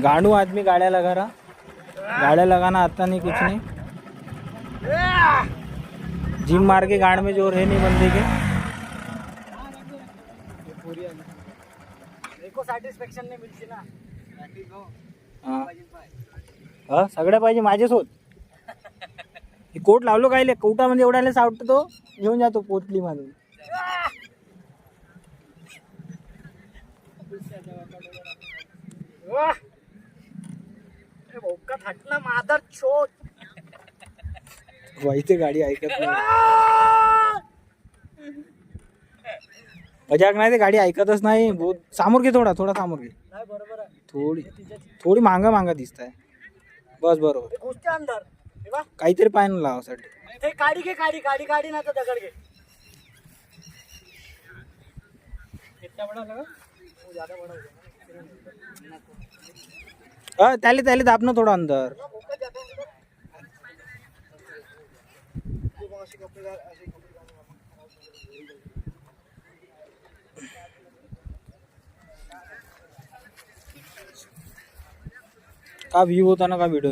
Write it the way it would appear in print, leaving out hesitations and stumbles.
गांडू आदमी गाड़िया लगा रहा, गाड़िया लगाना आता नहीं कुछ नहीं। जिम मार के गाड़ में जोर है नहीं बंदे के। देखो सॅटिस्फॅक्शन नाही मिळते ना। हा सगळ्या पाहिजे माझ्यासोबत। कोट लावलो काय कोटामध्ये एवढ्याला सावटतो तो घेऊन जातो पोतली मधून। भोकात हटना मादर चोट। वाईचे गाडी ऐकत नाही, मजाक नाही, ते गाडी ऐकतच नाही। बहुत समोर घे, थोडा थोडा समोर घे। नाही बरोबर आहे, थोडी थोडी मांगा मांगा दिसताय, बस बरोबर। घुसते अंदर हे बा, काहीतरी पायन लावासाठी ते काडी घे, काडी काडी काडी ना तर दगड घे। कितना बड़ा लगा? वो ज्यादा बड़ा हो गया। त्याले त्याले दाब ना थोडा अंदर। का व्ह्यू होता ना का व्हिडिओ